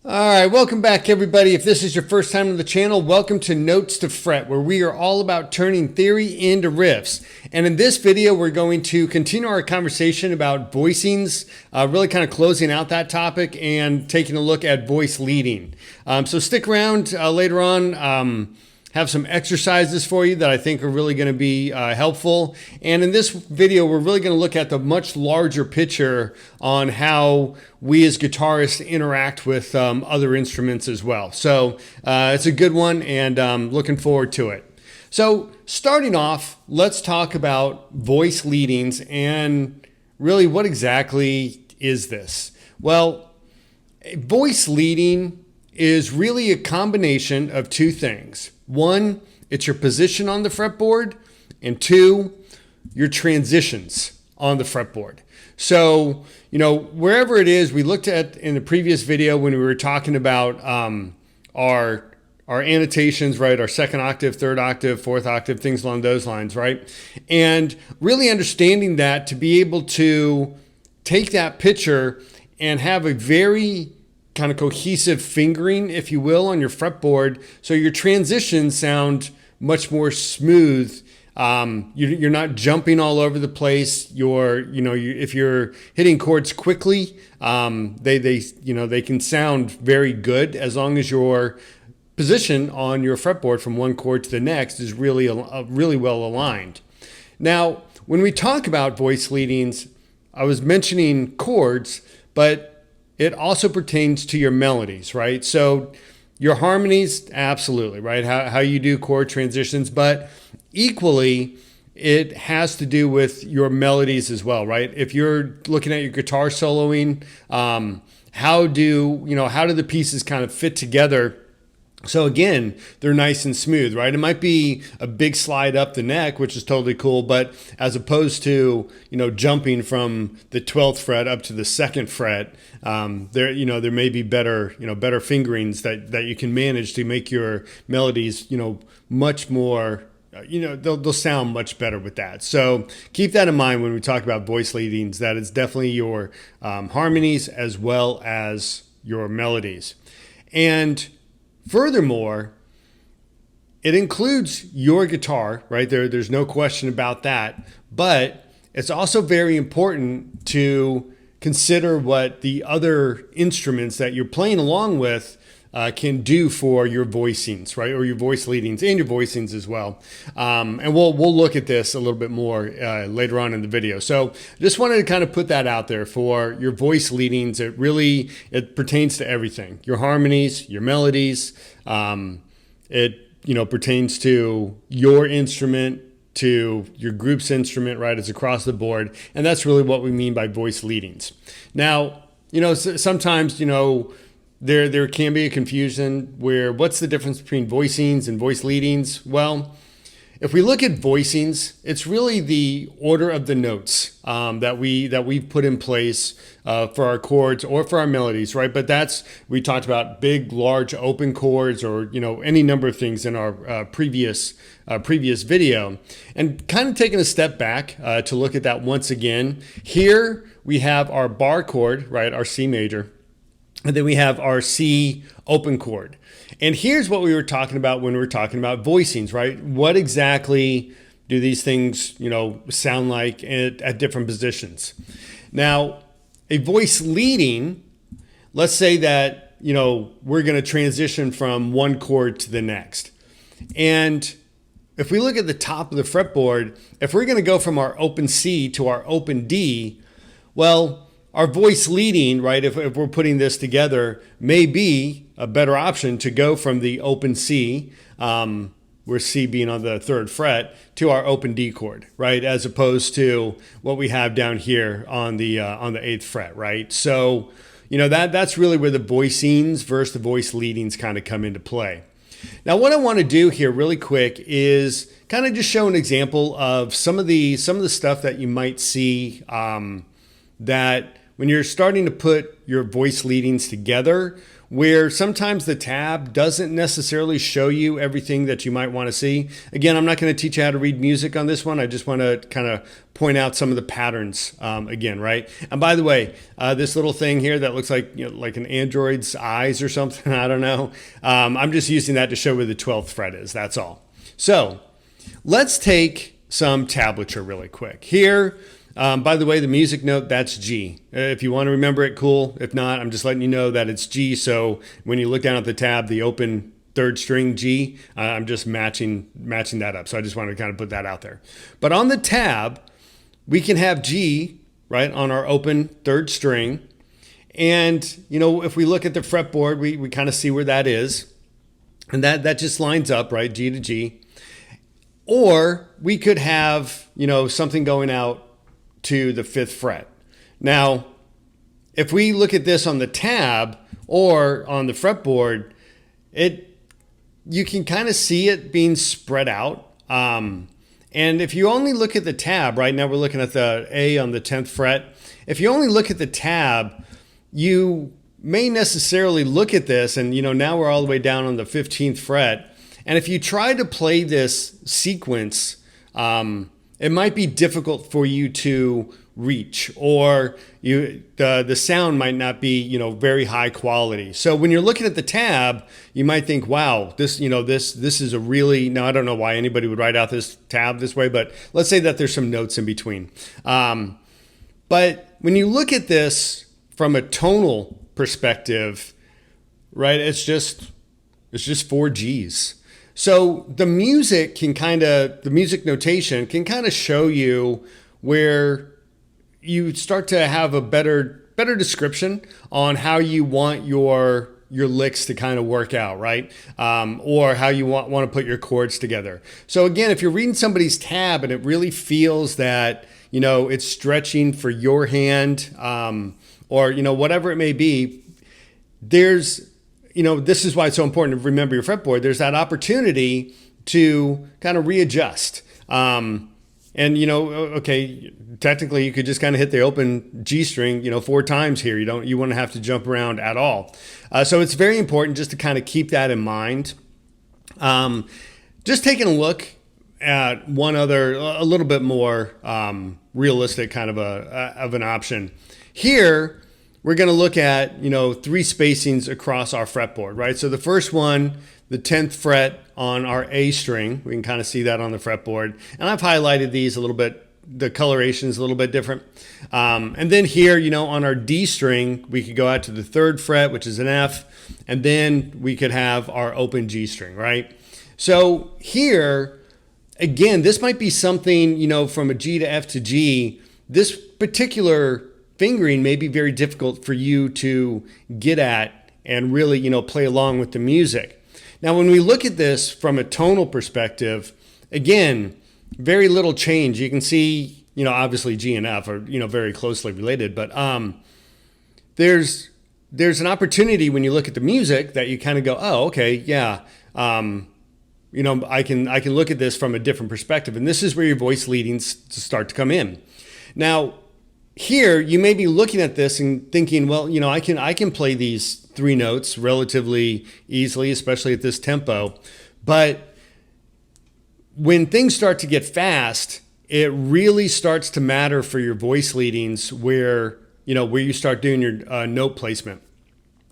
All right, welcome back everybody. If this is your first time on the channel, welcome to Notes to Fret, where we are all about turning theory into riffs. And in this video, we're going to continue our conversation about voicings, really kind of closing out that topic and taking a look at voice leading. So stick around later on. Have some exercises for you that I think are really going to be helpful. And in this video, we're really going to look at the much larger picture on how we as guitarists interact with other instruments as well. So it's a good one, and looking forward to it. So starting off, let's talk about voice leadings and really what exactly is this? Well, voice leading is really a combination of two things. One, it's your position on the fretboard, and two, your transitions on the fretboard. So, wherever it is, we looked at in the previous video when we were talking about our annotations, right? Our second octave, third octave, fourth octave, things along those lines, right? And really understanding that to be able to take that picture and have a very kind of cohesive fingering, if you will, on your fretboard, so your transitions sound much more smooth. You're not jumping all over the place. If you're hitting chords quickly, they can sound very good as long as your position on your fretboard from one chord to the next is really well aligned. Now, when we talk about voice leadings, I was mentioning chords, but it also pertains to your melodies, right? So your harmonies, absolutely, right? How you do chord transitions, but equally, it has to do with your melodies as well, right? If you're looking at your guitar soloing, how do the pieces kind of fit together? So again, they're nice and smooth, right? It might be a big slide up the neck, which is totally cool, but as opposed to, jumping from the 12th fret up to the 2nd fret, there may be better fingerings that you can manage to make your melodies, much more, they'll sound much better with that. So keep that in mind when we talk about voice leadings, that it's definitely your harmonies as well as your melodies. And furthermore, it includes your guitar, right? There's no question about that. But it's also very important to consider what the other instruments that you're playing along with can do for your voicings, right? Or your voice leadings and your voicings as well. And we'll look at this a little bit more later on in the video. So just wanted to kind of put that out there for your voice leadings. It pertains to everything, your harmonies, your melodies. It pertains to your instrument, to your group's instrument, right? It's across the board. And that's really what we mean by voice leadings. Now, sometimes, there can be a confusion where what's the difference between voicings and voice leadings? Well, if we look at voicings, it's really the order of the notes that we've put in place for our chords or for our melodies, right? But we talked about big, large, open chords, or any number of things in our previous video, and kind of taking a step back to look at that once again. Here we have our bar chord, right? Our C major. And then we have our C open chord. And here's what we were talking about when we were talking about voicings, right? What exactly do these things, sound like at different positions? Now, a voice leading, let's say that, we're going to transition from one chord to the next. And if we look at the top of the fretboard, if we're going to go from our open C to our open D, well, our voice leading, right, if we're putting this together, may be a better option to go from the open C, where C being on the 3rd fret, to our open D chord, right, as opposed to what we have down here on the 8th fret, right? So, that's really where the voicings versus the voice leadings kind of come into play. Now, what I want to do here really quick is kind of just show an example of some of the stuff that you might see that when you're starting to put your voice leadings together, where sometimes the tab doesn't necessarily show you everything that you might want to see. Again, I'm not going to teach you how to read music on this one. I just want to kind of point out some of the patterns again, right? And by the way, this little thing here that looks like, like an Android's eyes or something, I don't know. I'm just using that to show where the 12th fret is, that's all. So let's take some tablature really quick. Here, by the way, the music note, that's G. If you want to remember it, cool. If not, I'm just letting you know that it's G. So when you look down at the tab, the open third string G, I'm just matching that up. So I just wanted to kind of put that out there. But on the tab, we can have G, right, on our open third string. And, if we look at the fretboard, we kind of see where that is. And that just lines up, right, G to G. Or we could have, something going out to the 5th fret. Now, if we look at this on the tab or on the fretboard, you can kind of see it being spread out. And if you only look at the tab, right now we're looking at the A on the 10th fret. If you only look at the tab, you may necessarily look at this and, now we're all the way down on the 15th fret. And if you try to play this sequence, it might be difficult for you to reach, or the sound might not be very high quality. So when you're looking at the tab, you might think, wow, this is a really, now I don't know why anybody would write out this tab this way, but let's say that there's some notes in between. But when you look at this from a tonal perspective, right, it's just 4 G's. So the music notation can kind of show you where you start to have a better description on how you want your licks to kind of work out, right? Or how you want to put your chords together. So again, if you're reading somebody's tab and it really feels that, it's stretching for your hand, or, whatever it may be, this is why it's so important to remember your fretboard. There's that opportunity to kind of readjust. Okay, technically you could just kind of hit the open G string, 4 times here. You wouldn't have to jump around at all. So it's very important just to kind of keep that in mind. Just taking a look at one other, a little bit more realistic kind of an option. Here, we're going to look at, 3 spacings across our fretboard, right? So the first one, the 10th fret on our A string, we can kind of see that on the fretboard. And I've highlighted these a little bit, the coloration is a little bit different. And then here, on our D string, we could go out to the 3rd fret, which is an F, and then we could have our open G string, right? So here, again, this might be something, from a G to F to G, this particular fingering may be very difficult for you to get at and really, play along with the music. Now, when we look at this from a tonal perspective, again, very little change. You can see, obviously G and F are, very closely related, but there's an opportunity when you look at the music that you kind of go, oh, okay, yeah, I can look at this from a different perspective, and this is where your voice leadings start to come in. Now, here, you may be looking at this and thinking, well, I can play these 3 notes relatively easily, especially at this tempo. But when things start to get fast, it really starts to matter for your voice leadings where you start doing your note placement.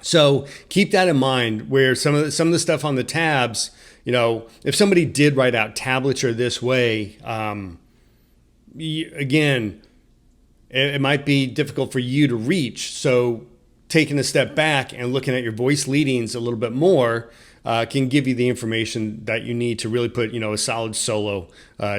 So keep that in mind, where some of the stuff on the tabs, if somebody did write out tablature this way, again, it might be difficult for you to reach. So taking a step back and looking at your voice leadings a little bit more can give you the information that you need to really put, a solid solo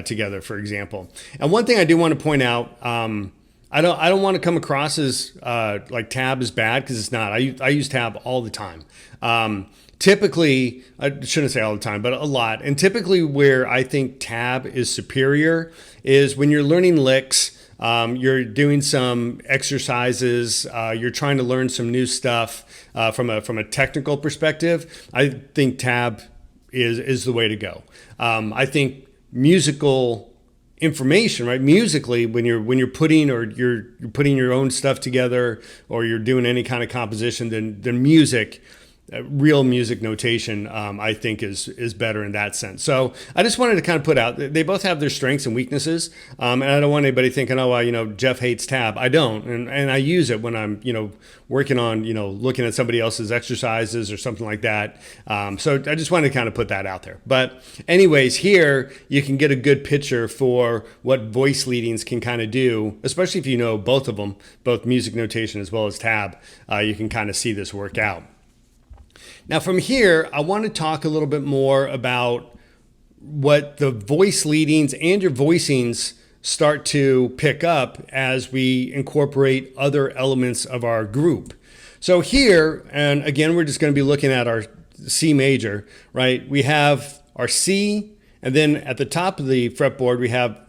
together, for example. And one thing I do want to point out, I don't want to come across as like tab is bad, because it's not. I use tab all the time. Typically, I shouldn't say all the time, but a lot. And typically where I think tab is superior is when you're learning licks. You're doing some exercises, you're trying to learn some new stuff from a technical perspective. I think tab is the way to go. I think musical information, right? Musically, when you're putting or you're putting your own stuff together, or you're doing any kind of composition, then music, real music notation, I think is better in that sense. So I just wanted to kind of put out, they both have their strengths and weaknesses, and I don't want anybody thinking, oh, well, Jeff hates tab. I don't, and I use it when I'm working on looking at somebody else's exercises or something like that. So I just wanted to kind of put that out there. But anyways, here you can get a good picture for what voice leadings can kind of do, especially if you know both of them, both music notation as well as tab. You can kind of see this work out. Now from here, I want to talk a little bit more about what the voice leadings and your voicings start to pick up as we incorporate other elements of our group. So here, and again, we're just going to be looking at our C major, right? We have our C, and then at the top of the fretboard, we have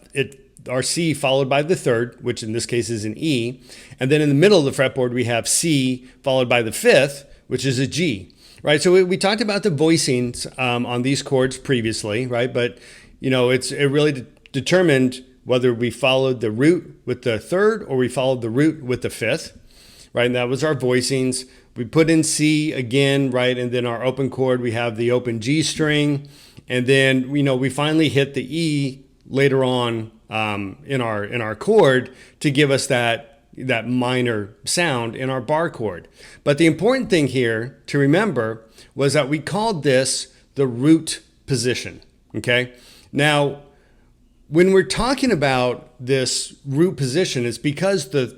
our C followed by the third, which in this case is an E. And then in the middle of the fretboard, we have C followed by the fifth, which is a G. Right, so we talked about the voicings on these chords previously, right? But it really determined whether we followed the root with the third or we followed the root with the fifth, right? And that was our voicings. We put in C again, right? And then our open chord, we have the open G string, and then we finally hit the E later on in our chord to give us that minor sound in our bar chord. But the important thing here to remember was that we called this the root position, okay? Now, when we're talking about this root position, it's because the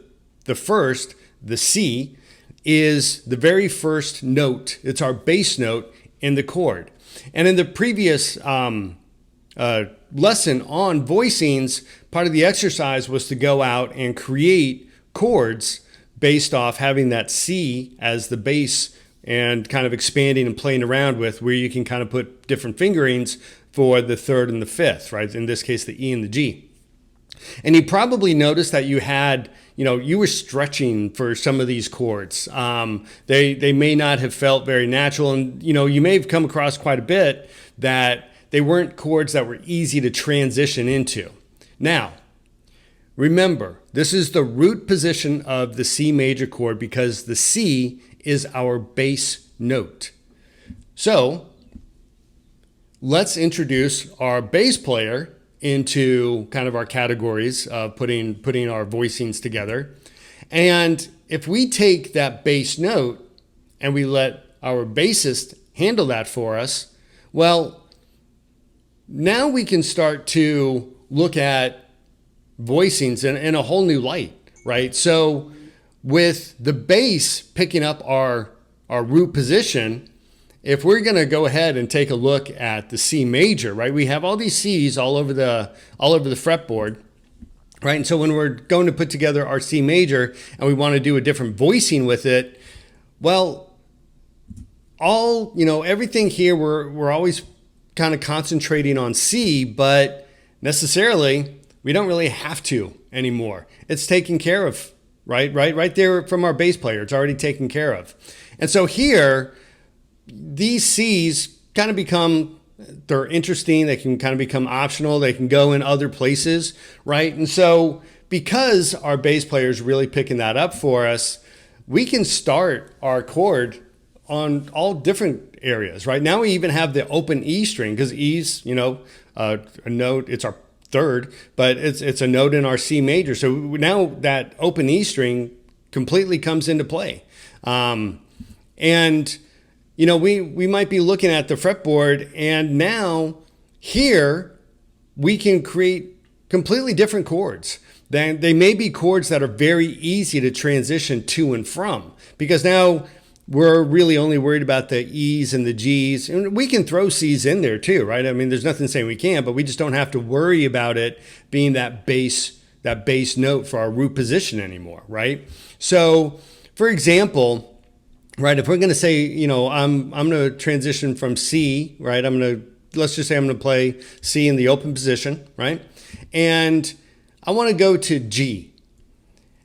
first, the C, is the very first note. It's our bass note in the chord. And in the previous lesson on voicings, part of the exercise was to go out and create chords based off having that C as the bass and kind of expanding and playing around with, where you can kind of put different fingerings for the third and the fifth, right? In this case, the E and the G. And you probably noticed that you had, you were stretching for some of these chords. They may not have felt very natural, and you may have come across quite a bit that they weren't chords that were easy to transition into. Now, remember, this is the root position of the C major chord because the C is our bass note. So let's introduce our bass player into kind of our categories of putting our voicings together. And if we take that bass note and we let our bassist handle that for us, well, now we can start to look at voicings in a whole new light, right? So with the bass picking up our root position, if we're going to go ahead and take a look at the C major, right? We have all these C's all over the fretboard, right? And so when we're going to put together our C major and we want to do a different voicing with it, well, everything here we're always kind of concentrating on C, but necessarily we don't really have to anymore. It's taken care of, right there from our bass player. It's already taken care of. And so here, these C's kind of they're interesting. They can kind of become optional. They can go in other places, right? And so because our bass player is really picking that up for us, we can start our chord on all different areas, right? Now we even have the open E string because E's, a note, it's our third, but it's a note in our C major. So now that open E string completely comes into play. And we might be looking at the fretboard, and now here we can create completely different chords. Then they may be chords that are very easy to transition to and from, because now we're really only worried about the E's and the G's. And we can throw C's in there too, right? I mean, there's nothing saying we can't, but we just don't have to worry about it being that bass note for our root position anymore, right? So, for example, right, if we're going to say, I'm going to transition from C, right? Let's just say I'm going to play C in the open position, right? And I want to go to G.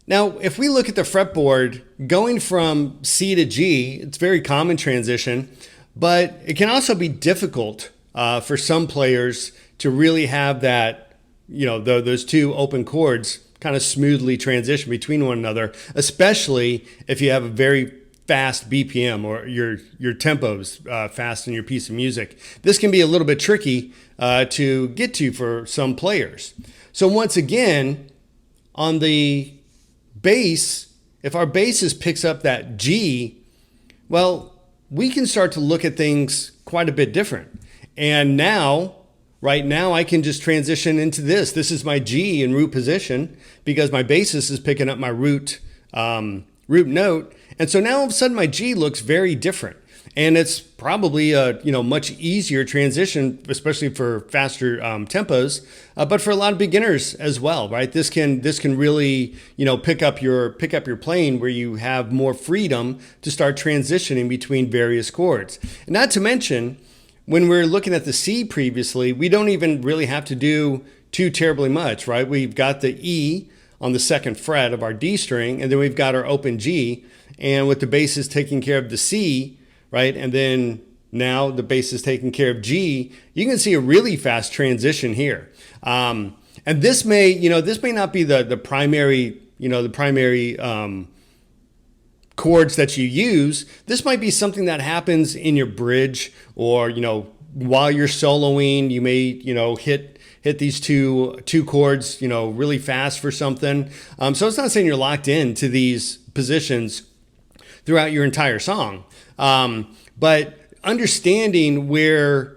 Now, if we look at the fretboard, going from C to G, it's a very common transition, but it can also be difficult for some players to really have that those two open chords kind of smoothly transition between one another, especially if you have a very fast BPM or your tempo's fast in your piece of music. This can be a little bit tricky to get to for some players. So once again, on the bass, if our bassist picks up that G, well, we can start to look at things quite a bit different. And now, right now, I can just transition into this. This is my G in root position because my bassist is picking up my root note. And so now all of a sudden my G looks very different. And it's probably a much easier transition, especially for faster tempos, but for a lot of beginners as well, right? This can really pick up your playing where you have more freedom to start transitioning between various chords. And not to mention, when we're looking at the C previously, we don't even really have to do too terribly much, right? We've got the E on the second fret of our D string, and then we've got our open G, and with the bassist taking care of the C, right? And then now the bass is taking care of G. You can see a really fast transition here. And this may not be the primary chords that you use. This might be something that happens in your bridge, or while you're soloing, you may hit these two chords really fast for something. So it's not saying you're locked in to these positions throughout your entire song. But understanding where,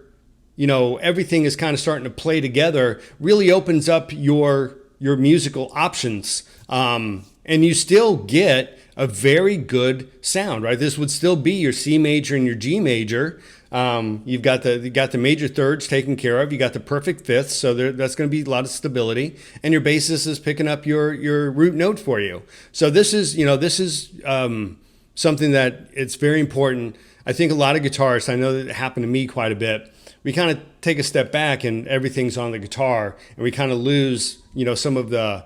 everything is kind of starting to play together really opens up your musical options. And you still get a very good sound, right? This would still be your C major and your G major. You got the major thirds taken care of. You got the perfect fifths, so that's going to be a lot of stability. And your bassist is picking up your root note for you. So this is something that it's very important. I think a lot of guitarists, I know that it happened to me quite a bit, we kind of take a step back and everything's on the guitar, and we kind of lose, some of the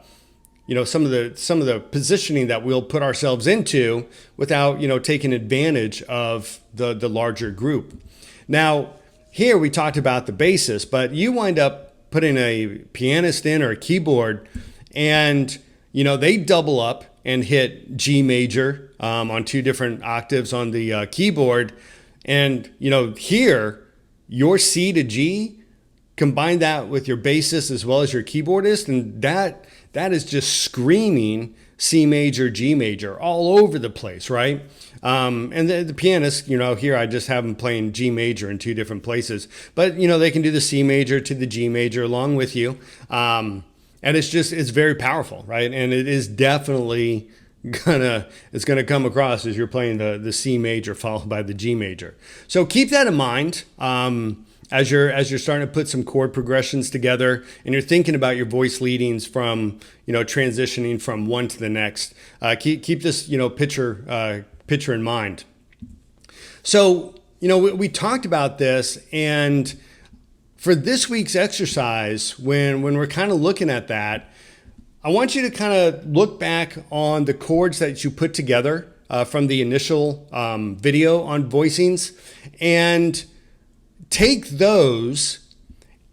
positioning that we'll put ourselves into without, taking advantage of the larger group. Now, here we talked about the bassist, but you wind up putting a pianist in or a keyboard, and they double up and hit G major on two different octaves on the keyboard. And, here, your C to G, combine that with your bassist as well as your keyboardist, and that is just screaming C major, G major all over the place, right? And the pianist, here I just have them playing G major in two different places. But, they can do the C major to the G major along with you. And it's very powerful, right? And it is definitely it's gonna come across as you're playing the C major followed by the G major. So keep that in mind as you're starting to put some chord progressions together, and you're thinking about your voice leadings from transitioning from one to the next. Keep this picture in mind. So we talked about this, and for this week's exercise, when we're kind of looking at that, I want you to kind of look back on the chords that you put together from the initial video on Voicings, and take those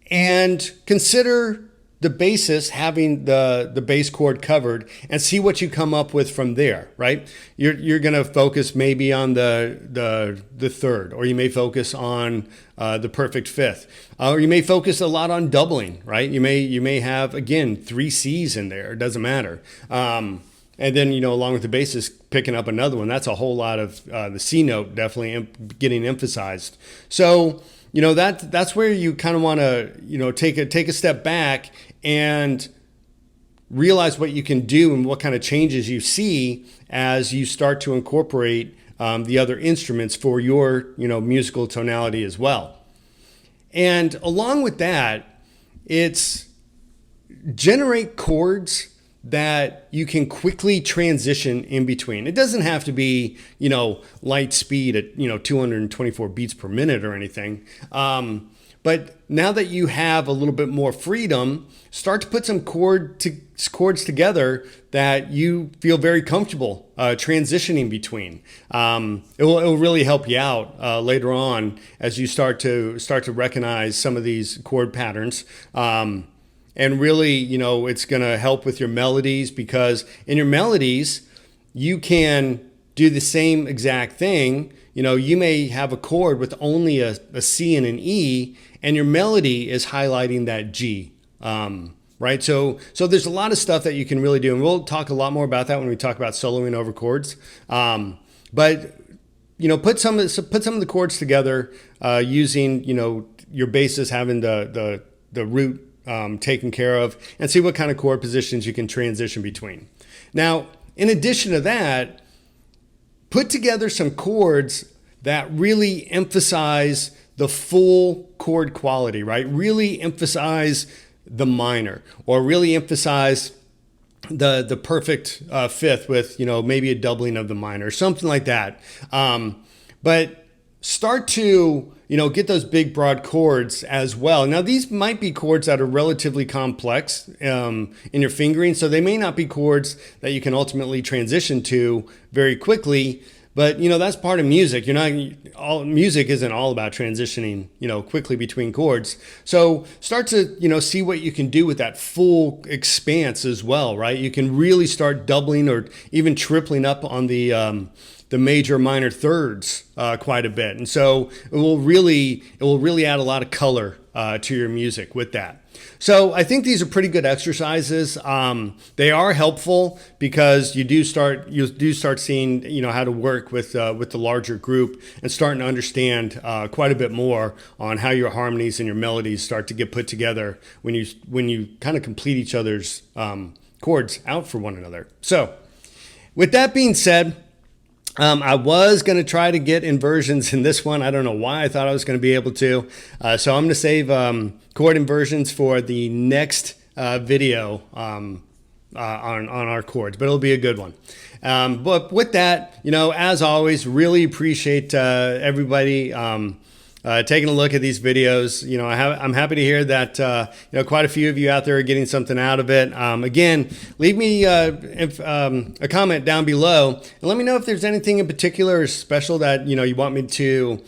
and consider the bassist having the bass chord covered, and see what you come up with from there, right? You're going to focus maybe on the third, or you may focus on the perfect fifth, or you may focus a lot on doubling, right? You may have, again, 3 C's in there. It doesn't matter. And then, along with the bassist picking up another one, that's a whole lot of the C note definitely getting emphasized. So, that's where you kind of want to, take a step back and realize what you can do and what kind of changes you see as you start to incorporate the other instruments for your, musical tonality as well. And along with that, it's generate chords that you can quickly transition in between. It doesn't have to be, light speed at, 224 beats per minute or anything. But now that you have a little bit more freedom, start to put some chords together that you feel very comfortable transitioning between. It will really help you out later on as you start to recognize some of these chord patterns. And And really, you know, it's going to help with your melodies, because in your melodies, you can do the same exact thing. You know, you may have a chord with only a C and an E, and your melody is highlighting that G. Right? So there's a lot of stuff that you can really do, and we'll talk a lot more about that when we talk about soloing over chords. But you know, put some of the chords together using, you know, your bassist having the root taken care of, and see what kind of chord positions you can transition between. Now, in addition to that, put together some chords that really emphasize the full chord quality, right? Really emphasize the minor, or really emphasize the perfect fifth with, you know, maybe a doubling of the minor, something like that. But start to, you know, get those big broad chords as well. Now, these might be chords that are relatively complex in your fingering, so they may not be chords that you can ultimately transition to very quickly. But, you know, that's part of music. Music isn't all about transitioning, you know, quickly between chords. So start to, you know, see what you can do with that full expanse as well, right? You can really start doubling or even tripling up on the major minor thirds quite a bit. And so it will really add a lot of color to your music with that. So I think these are pretty good exercises. They are helpful because you do start seeing, you know, how to work with the larger group, and starting to understand quite a bit more on how your harmonies and your melodies start to get put together when you kind of complete each other's chords out for one another. So with that being said, I was going to try to get inversions in this one. I don't know why I thought I was going to be able to. So I'm going to save chord inversions for the next video on our chords, but it'll be a good one. But with that, you know, as always, really appreciate everybody taking a look at these videos. You know, I'm happy to hear that you know, quite a few of you out there are getting something out of it. Again, leave me a comment down below and let me know if there's anything in particular or special that, you know, you want me to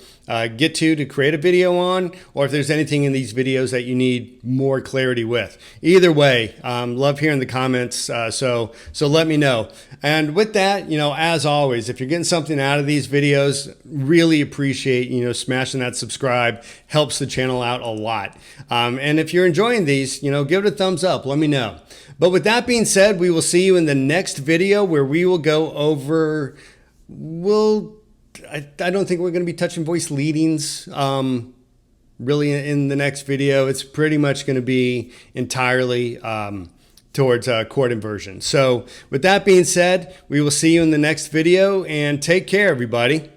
get to create a video on, or if there's anything in these videos that you need more clarity with. Either way, love hearing the comments, so let me know. And with that, you know, as always, if you're getting something out of these videos, really appreciate, you know, smashing that subscribe. Helps the channel out a lot. And if you're enjoying these, you know, give it a thumbs up, let me know. But with that being said, we will see you in the next video, where we will go over, I don't think we're going to be touching voice leadings really in the next video. It's pretty much going to be entirely towards chord inversion. So with that being said, we will see you in the next video, and take care, everybody.